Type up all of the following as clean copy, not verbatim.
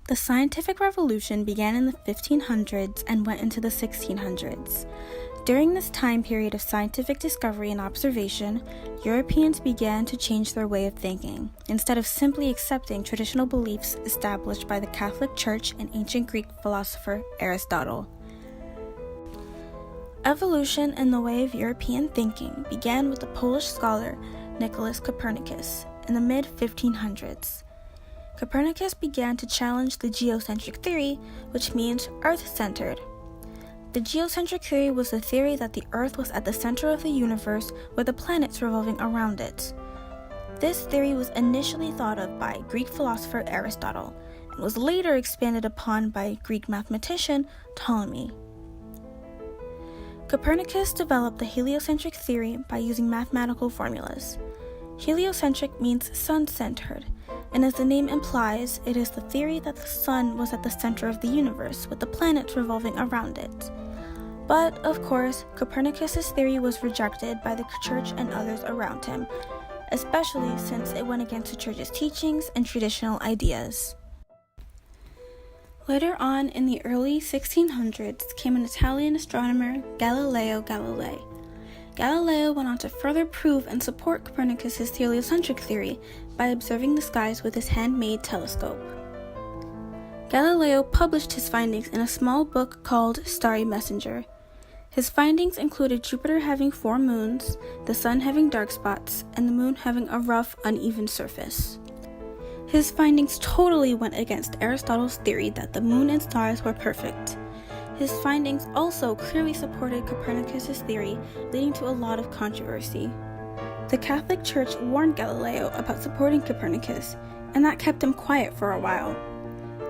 The scientific revolution began in the 1500s and went into the 1600s. During this time period of scientific discovery and observation, Europeans began to change their way of thinking, instead of simply accepting traditional beliefs established by the Catholic Church and ancient Greek philosopher Aristotle. Evolution in the way of European thinking began with the Polish scholar Nicholas Copernicus in the mid-1500s. Copernicus began to challenge the geocentric theory, which means Earth-centered. The geocentric theory was the theory that the Earth was at the center of the universe with the planets revolving around it. This theory was initially thought of by Greek philosopher Aristotle and was later expanded upon by Greek mathematician Ptolemy. Copernicus developed the heliocentric theory by using mathematical formulas. Heliocentric means sun-centered, and as the name implies, it is the theory that the sun was at the center of the universe, with the planets revolving around it. But, of course, Copernicus' theory was rejected by the church and others around him, especially since it went against the church's teachings and traditional ideas. Later on, in the early 1600s, came an Italian astronomer, Galileo Galilei. Galileo went on to further prove and support Copernicus' heliocentric theory by observing the skies with his handmade telescope. Galileo published his findings in a small book called Starry Messenger. His findings included Jupiter having 4 moons, the sun having dark spots, and the moon having a rough, uneven surface. His findings totally went against Aristotle's theory that the moon and stars were perfect. His findings also clearly supported Copernicus' theory, leading to a lot of controversy. The Catholic Church warned Galileo about supporting Copernicus, and that kept him quiet for a while.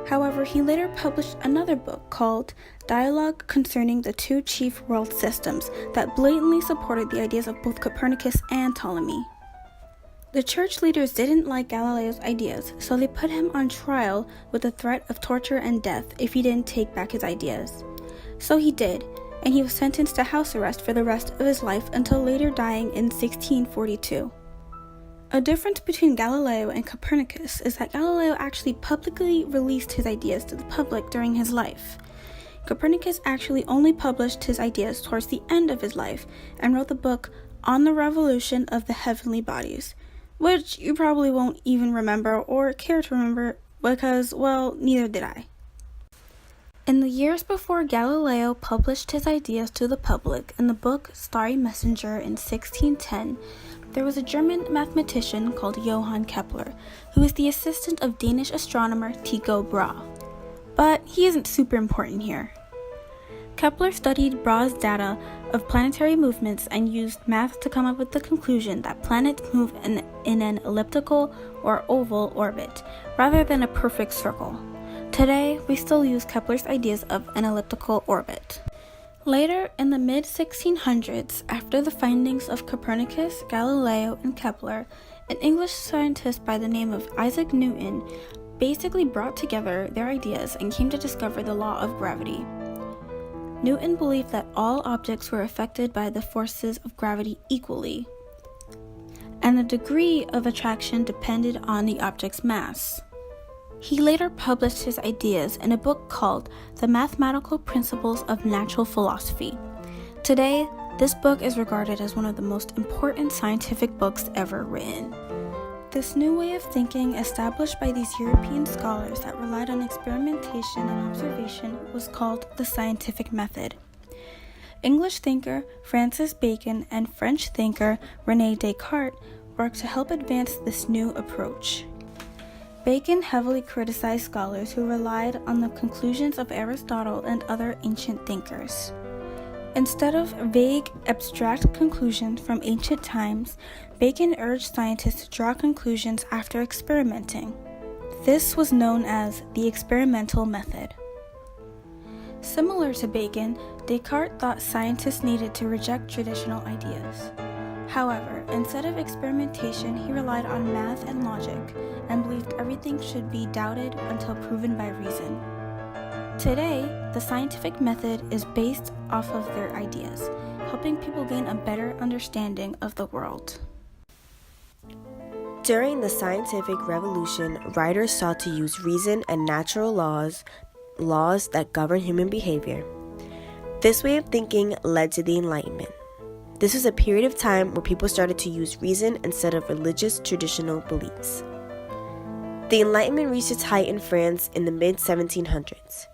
However, he later published another book called Dialogue Concerning the Two Chief World Systems that blatantly supported the ideas of both Copernicus and Ptolemy. The church leaders didn't like Galileo's ideas, so they put him on trial with the threat of torture and death if he didn't take back his ideas. So he did, and he was sentenced to house arrest for the rest of his life until later dying in 1642. A difference between Galileo and Copernicus is that Galileo actually publicly released his ideas to the public during his life. Copernicus actually only published his ideas towards the end of his life and wrote the book On the Revolution of the Heavenly Bodies, which you probably won't even remember or care to remember because, well, neither did I. In the years before Galileo published his ideas to the public in the book Starry Messenger in 1610, there was a German mathematician called Johann Kepler, who was the assistant of Danish astronomer Tycho Brahe. But he isn't super important here. Kepler studied Brahe's data of planetary movements and used math to come up with the conclusion that planets move in an elliptical or oval orbit, rather than a perfect circle. Today, we still use Kepler's ideas of an elliptical orbit. Later, in the mid-1600s, after the findings of Copernicus, Galileo, and Kepler, an English scientist by the name of Isaac Newton basically brought together their ideas and came to discover the law of gravity. Newton believed that all objects were affected by the forces of gravity equally, and the degree of attraction depended on the object's mass. He later published his ideas in a book called The Mathematical Principles of Natural Philosophy. Today, this book is regarded as one of the most important scientific books ever written. This new way of thinking established by these European scholars that relied on experimentation and observation was called the scientific method. English thinker Francis Bacon and French thinker René Descartes worked to help advance this new approach. Bacon heavily criticized scholars who relied on the conclusions of Aristotle and other ancient thinkers. Instead of vague, abstract conclusions from ancient times, Bacon urged scientists to draw conclusions after experimenting. This was known as the experimental method. Similar to Bacon, Descartes thought scientists needed to reject traditional ideas. However, instead of experimentation, he relied on math and logic, and believed everything should be doubted until proven by reason. Today, the scientific method is based off of their ideas, helping people gain a better understanding of the world. During the scientific revolution, writers sought to use reason and natural laws that govern human behavior. This way of thinking led to the Enlightenment. This was a period of time where people started to use reason instead of religious traditional beliefs. The Enlightenment reached its height in France in the mid-1700s.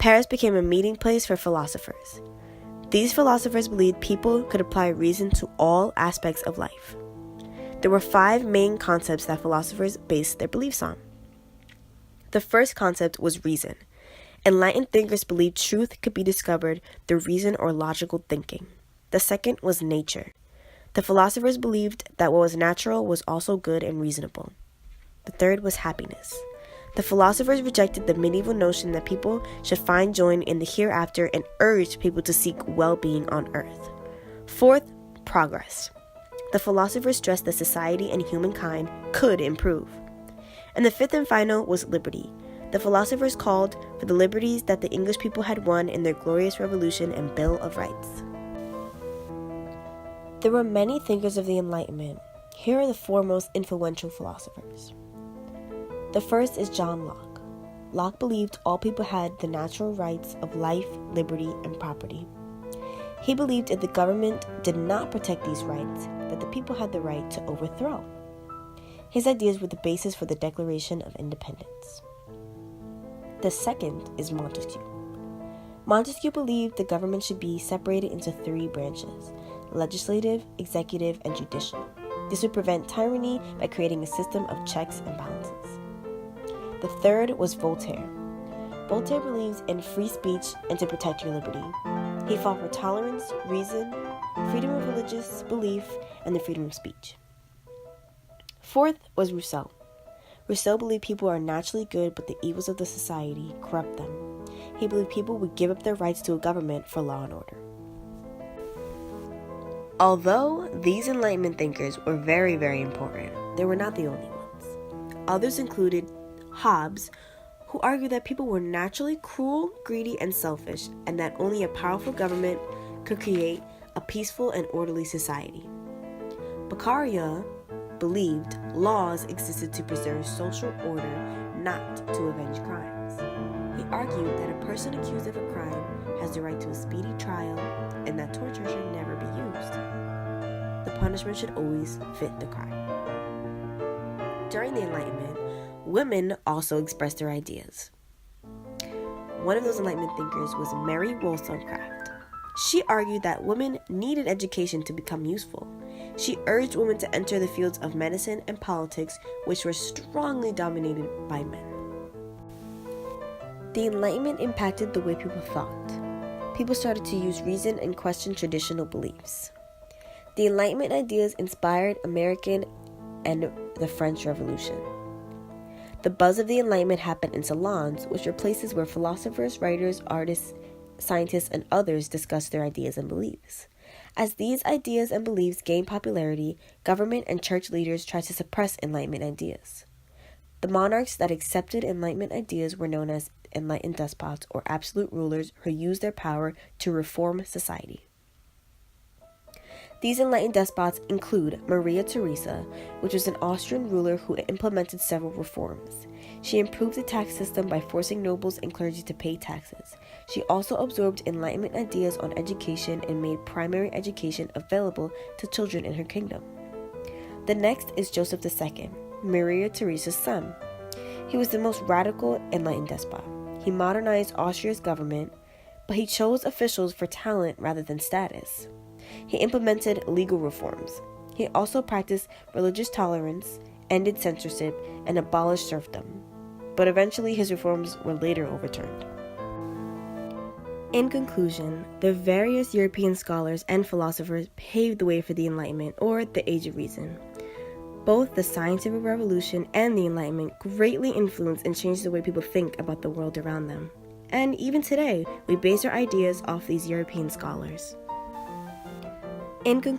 Paris became a meeting place for philosophers. These philosophers believed people could apply reason to all aspects of life. There were 5 main concepts that philosophers based their beliefs on. The first concept was reason. Enlightened thinkers believed truth could be discovered through reason or logical thinking. The second was nature. The philosophers believed that what was natural was also good and reasonable. The third was happiness. The philosophers rejected the medieval notion that people should find joy in the hereafter and urged people to seek well-being on earth. Fourth, progress. The philosophers stressed that society and humankind could improve. And the fifth and final was liberty. The philosophers called for the liberties that the English people had won in their glorious revolution and Bill of Rights. There were many thinkers of the Enlightenment. Here are the 4 most influential philosophers. The first is John Locke. Locke believed all people had the natural rights of life, liberty, and property. He believed if the government did not protect these rights, that the people had the right to overthrow. His ideas were the basis for the Declaration of Independence. The second is Montesquieu. Montesquieu believed the government should be separated into 3 branches: legislative, executive, and judicial. This would prevent tyranny by creating a system of checks and balances. The third was Voltaire. Voltaire believes in free speech and to protect your liberty. He fought for tolerance, reason, freedom of religious belief, and the freedom of speech. Fourth was Rousseau. Rousseau believed people are naturally good, but the evils of the society corrupt them. He believed people would give up their rights to a government for law and order. Although these Enlightenment thinkers were very, very important, they were not the only ones. Others included Hobbes, who argued that people were naturally cruel, greedy, and selfish, and that only a powerful government could create a peaceful and orderly society. Beccaria believed laws existed to preserve social order, not to avenge crimes. He argued that a person accused of a crime has the right to a speedy trial and that torture should never be used. The punishment should always fit the crime. During the Enlightenment, women also expressed their ideas. One of those Enlightenment thinkers was Mary Wollstonecraft. She argued that women needed education to become useful. She urged women to enter the fields of medicine and politics, which were strongly dominated by men. The Enlightenment impacted the way people thought. People started to use reason and question traditional beliefs. The Enlightenment ideas inspired American and the French Revolution. The buzz of the Enlightenment happened in salons, which were places where philosophers, writers, artists, scientists, and others discussed their ideas and beliefs. As these ideas and beliefs gained popularity, government and church leaders tried to suppress Enlightenment ideas. The monarchs that accepted Enlightenment ideas were known as enlightened despots or absolute rulers who used their power to reform society. These enlightened despots include Maria Theresa, which was an Austrian ruler who implemented several reforms. She improved the tax system by forcing nobles and clergy to pay taxes. She also absorbed Enlightenment ideas on education and made primary education available to children in her kingdom. The next is Joseph II, Maria Theresa's son. He was the most radical enlightened despot. He modernized Austria's government, but he chose officials for talent rather than status. He implemented legal reforms. He also practiced religious tolerance, ended censorship, and abolished serfdom. But eventually his reforms were later overturned. In conclusion, the various European scholars and philosophers paved the way for the Enlightenment, or the Age of Reason. Both the Scientific Revolution and the Enlightenment greatly influenced and changed the way people think about the world around them. And even today, we base our ideas off these European scholars. In conclusion,